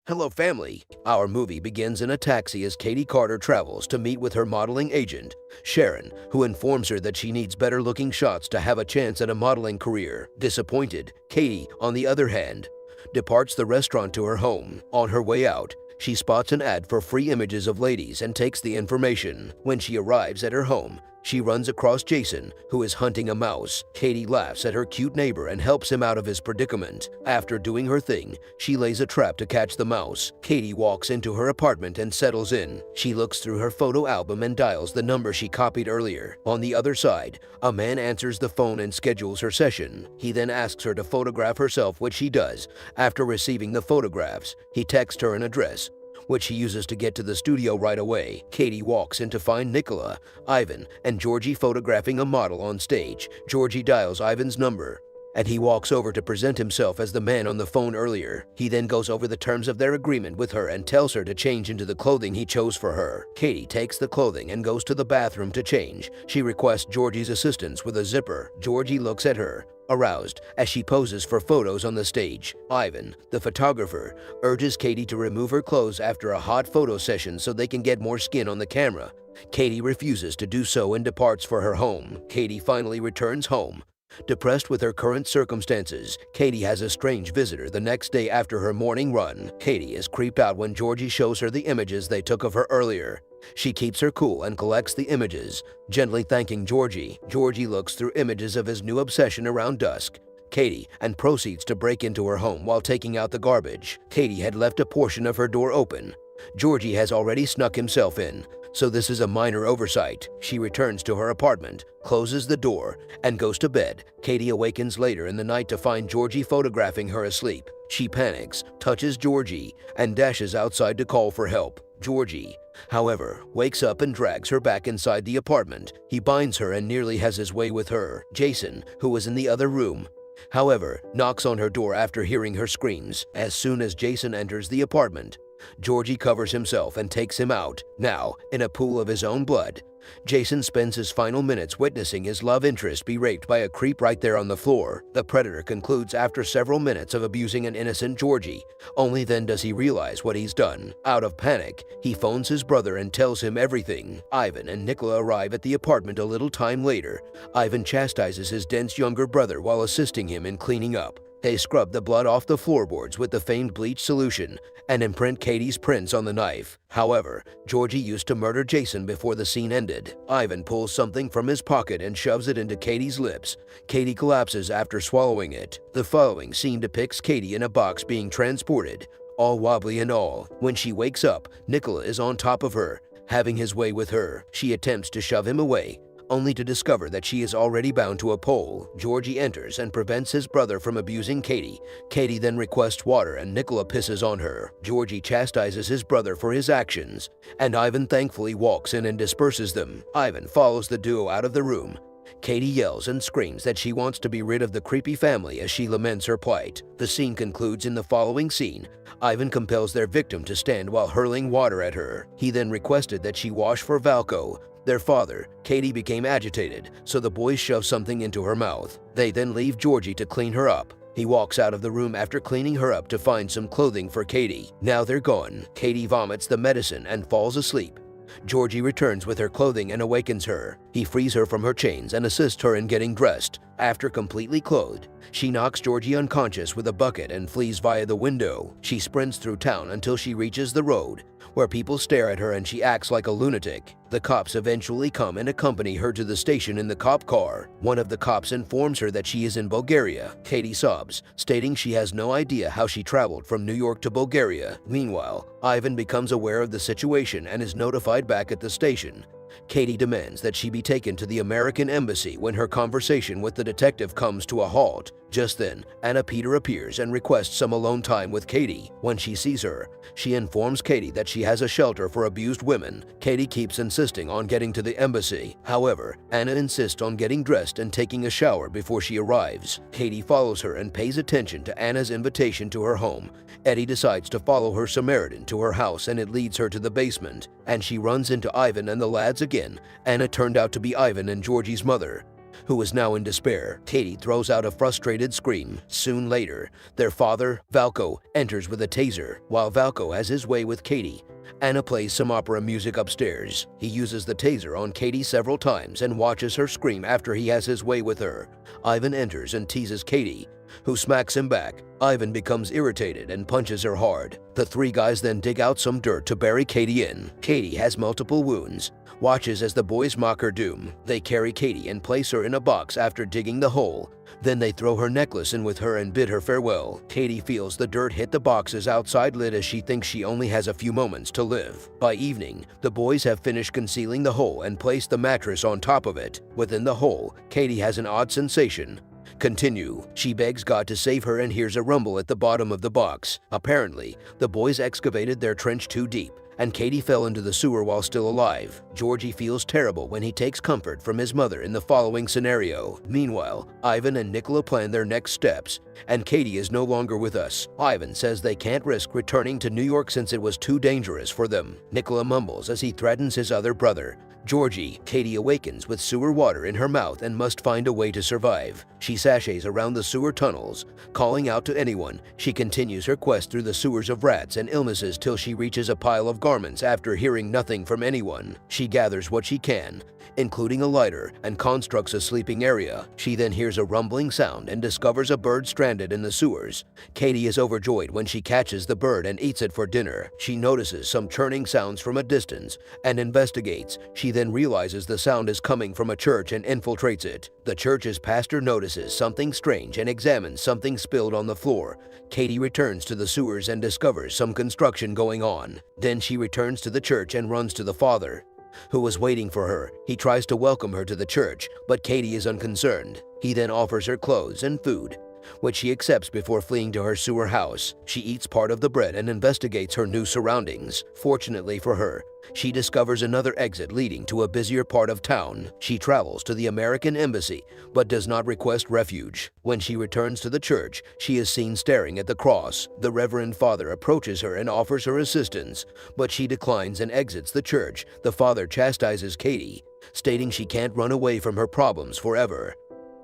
Hello, family. Our movie begins in a taxi as Katie Carter travels to meet with her modeling agent, Sharon, who informs her that she needs better-looking shots to have a chance at a modeling career. Disappointed, Katie, on the other hand, departs the restaurant to her home. On her way out, she spots an ad for free images of ladies and takes the information. When she arrives at her home, she runs across Jason, who is hunting a mouse. Katie laughs at her cute neighbor and helps him out of his predicament. After doing her thing, she lays a trap to catch the mouse. Katie walks into her apartment and settles in. She looks through her photo album and dials the number she copied earlier. On the other side, a man answers the phone and schedules her session. He then asks her to photograph herself, which she does. After receiving the photographs, he texts her an address, which she uses to get to the studio right away. Katie walks in to find Nicola, Ivan, and Georgie photographing a model on stage. Georgie dials Ivan's number, and he walks over to present himself as the man on the phone earlier. He then goes over the terms of their agreement with her and tells her to change into the clothing he chose for her. Katie takes the clothing and goes to the bathroom to change. She requests Georgie's assistance with a zipper. Georgie looks at her, aroused, as she poses for photos on the stage. Ivan, the photographer, urges Katie to remove her clothes after a hot photo session so they can get more skin on the camera. Katie refuses to do so and departs for her home. Katie finally returns home. Depressed with her current circumstances, Katie has a strange visitor the next day after her morning run. Katie is creeped out when Georgie shows her the images they took of her earlier. She keeps her cool and collects the images, gently thanking Georgie. Georgie looks through images of his new obsession around dusk, Katie, and proceeds to break into her home while taking out the garbage. Katie had left a portion of her door open. Georgie has already snuck himself in, so this is a minor oversight. She returns to her apartment, closes the door, and goes to bed. Katie awakens later in the night to find Georgie photographing her asleep. She panics, touches Georgie, and dashes outside to call for help. Georgie, however, wakes up and drags her back inside the apartment. He binds her and nearly has his way with her. Jason, who was in the other room, however, knocks on her door after hearing her screams. As soon as Jason enters the apartment, Georgie covers himself and takes him out, now in a pool of his own blood. Jason spends his final minutes witnessing his love interest be raped by a creep right there on the floor. The predator concludes after several minutes of abusing an innocent Georgie. Only then does he realize what he's done. Out of panic, he phones his brother and tells him everything. Ivan and Nicola arrive at the apartment a little time later. Ivan chastises his dense younger brother while assisting him in cleaning up. They scrub the blood off the floorboards with the famed bleach solution and imprint Katie's prints on the knife. However, Georgie used to murder Jason before the scene ended. Ivan pulls something from his pocket and shoves it into Katie's lips. Katie collapses after swallowing it. The following scene depicts Katie in a box being transported, all wobbly and all. When she wakes up, Nicola is on top of her, having his way with her. She attempts to shove him away, only to discover that she is already bound to a pole. Georgie enters and prevents his brother from abusing Katie. Katie then requests water and Nicola pisses on her. Georgie chastises his brother for his actions, and Ivan thankfully walks in and disperses them. Ivan follows the duo out of the room. Katie yells and screams that she wants to be rid of the creepy family as she laments her plight. The scene concludes in the following scene. Ivan compels their victim to stand while hurling water at her. He then requested that she wash for Valko, their father. Katie became agitated, so the boys shove something into her mouth. They then leave Georgie to clean her up. He walks out of the room after cleaning her up to find some clothing for Katie. Now they're gone. Katie vomits the medicine and falls asleep. Georgie returns with her clothing and awakens her. He frees her from her chains and assists her in getting dressed. After completely clothed, she knocks Georgie unconscious with a bucket and flees via the window. She sprints through town until she reaches the road, where people stare at her and she acts like a lunatic. The cops eventually come and accompany her to the station in the cop car. One of the cops informs her that she is in Bulgaria. Katie sobs, stating she has no idea how she traveled from New York to Bulgaria. Meanwhile, Ivan becomes aware of the situation and is notified back at the station. Katie demands that she be taken to the American embassy when her conversation with the detective comes to a halt. Just then, Anna Peter appears and requests some alone time with Katie. When she sees her, she informs Katie that she has a shelter for abused women. Katie keeps insisting on getting to the embassy. However, Anna insists on getting dressed and taking a shower before she arrives. Katie follows her and pays attention to Anna's invitation to her home. Eddie decides to follow her Samaritan to her house and it leads her to the basement, and she runs into Ivan and the lads again. Anna turned out to be Ivan and Georgie's mother. who is now in despair. Katie throws out a frustrated scream. Soon later, their father, Valko, enters with a taser. While Valko has his way with Katie, Anna plays some opera music upstairs. He uses the taser on Katie several times and watches her scream after he has his way with her. Ivan enters and teases Katie, who smacks him back. Ivan becomes irritated and punches her hard. The three guys then dig out some dirt to bury Katie in. Katie has multiple wounds, watches as the boys mock her doom. They carry Katie and place her in a box after digging the hole. Then they throw her necklace in with her and bid her farewell. Katie feels the dirt hit the box's outside lid as she thinks she only has a few moments to live. By evening, the boys have finished concealing the hole and placed the mattress on top of it. Within the hole, Katie has an odd sensation. Continue. She begs God to save her and hears a rumble at the bottom of the box. Apparently, the boys excavated their trench too deep, and Katie fell into the sewer while still alive. Georgie feels terrible when he takes comfort from his mother in the following scenario. Meanwhile, Ivan and Nicola plan their next steps, and Katie is no longer with us. Ivan says they can't risk returning to New York since it was too dangerous for them. Nicola mumbles as he threatens his other brother, Georgie. Katie awakens with sewer water in her mouth and must find a way to survive. She sashays around the sewer tunnels, calling out to anyone. She continues her quest through the sewers of rats and illnesses till she reaches a pile of garments after hearing nothing from anyone. She gathers what she can, including a lighter, and constructs a sleeping area. She then hears a rumbling sound and discovers a bird stranded in the sewers. Katie is overjoyed when she catches the bird and eats it for dinner. She notices some churning sounds from a distance and investigates. She then realizes the sound is coming from a church and infiltrates it. The church's pastor notices something strange and examines something spilled on the floor. Katie returns to the sewers and discovers some construction going on. Then she returns to the church and runs to the father, who was waiting for her. He tries to welcome her to the church, but Katie is unconcerned. He then offers her clothes and food, which she accepts before fleeing to her sewer house. She eats part of the bread and investigates her new surroundings. Fortunately for her, she discovers another exit leading to a busier part of town. She travels to the American embassy, but does not request refuge. When she returns to the church, she is seen staring at the cross. The Reverend Father approaches her and offers her assistance, but she declines and exits the church. The father chastises Katie, stating she can't run away from her problems forever.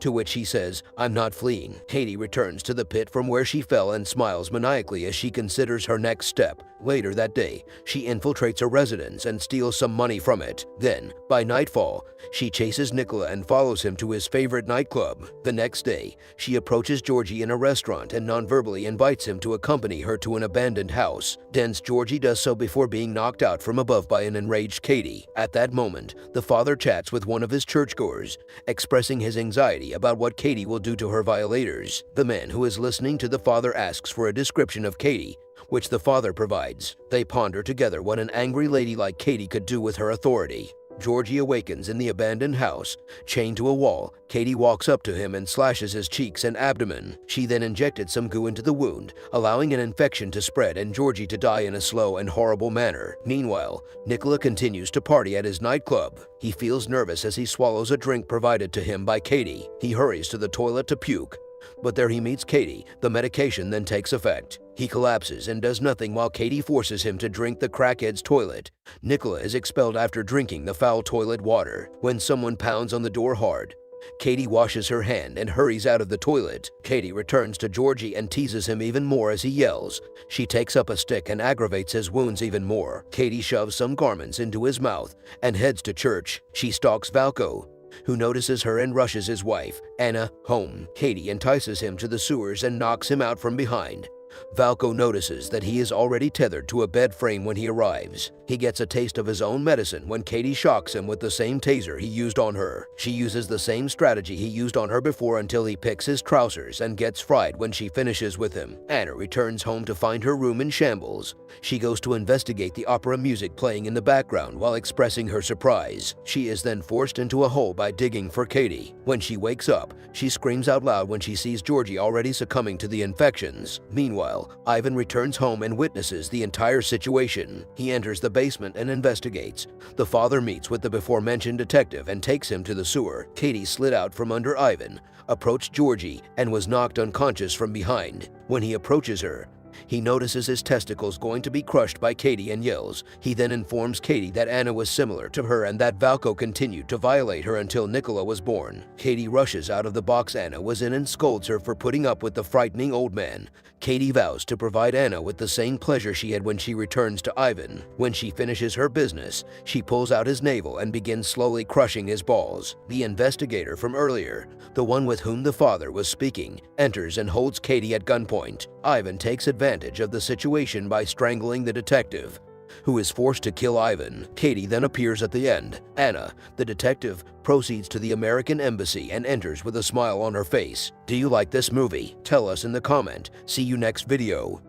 To which he says, "I'm not fleeing." Katie returns to the pit from where she fell and smiles maniacally as she considers her next step. Later that day, she infiltrates a residence and steals some money from it. Then, by nightfall, she chases Nicola and follows him to his favorite nightclub. The next day, she approaches Georgie in a restaurant and non-verbally invites him to accompany her to an abandoned house. Dense Georgie does so before being knocked out from above by an enraged Katie. At that moment, the father chats with one of his churchgoers, expressing his anxiety about what Katie will do to her violators. The man who is listening to the father asks for a description of Katie, which the father provides. They ponder together what an angry lady like Katie could do with her authority. Georgie awakens in the abandoned house, chained to a wall. Katie walks up to him and slashes his cheeks and abdomen. She then injected some goo into the wound, allowing an infection to spread and Georgie to die in a slow and horrible manner. Meanwhile, Nicola continues to party at his nightclub. He feels nervous as he swallows a drink provided to him by Katie. He hurries to the toilet to puke, but there he meets Katie. The medication then takes effect. He collapses and does nothing while Katie forces him to drink the crackhead's toilet. Nicola is expelled after drinking the foul toilet water. When someone pounds on the door hard, Katie washes her hand and hurries out of the toilet. Katie returns to Georgie and teases him even more as he yells. She takes up a stick and aggravates his wounds even more. Katie shoves some garments into his mouth and heads to church. She stalks Valko, who notices her and rushes his wife, Anna, home. Katie entices him to the sewers and knocks him out from behind. Valko notices that he is already tethered to a bed frame when he arrives. He gets a taste of his own medicine when Katie shocks him with the same taser he used on her. She uses the same strategy he used on her before until he picks his trousers and gets fried when she finishes with him. Anna returns home to find her room in shambles. She goes to investigate the opera music playing in the background while expressing her surprise. She is then forced into a hole by digging for Katie. When she wakes up, she screams out loud when she sees Georgie already succumbing to the infections. Meanwhile, Ivan returns home and witnesses the entire situation. He enters the basement and investigates. The father meets with the before-mentioned detective and takes him to the sewer. Katie slid out from under Ivan, approached Georgie, and was knocked unconscious from behind. When he approaches her, He notices his testicles going to be crushed by Katie and yells. He then informs Katie that Anna was similar to her and that Valko continued to violate her until Nicola was born. Katie rushes out of the box Anna was in and scolds her for putting up with the frightening old man. Katie vows to provide Anna with the same pleasure she had when she returns to Ivan. When she finishes her business, she pulls out his navel and begins slowly crushing his balls. The investigator from earlier, the one with whom the father was speaking, enters and holds Katie at gunpoint. Ivan takes advantage of the situation by strangling the detective, who is forced to kill Ivan. Katie then appears at the end. Anna, the detective, proceeds to the American embassy and enters with a smile on her face. Do you like this movie? Tell us in the comment. See you next video.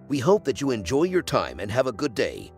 We hope that you enjoy your time and have a good day.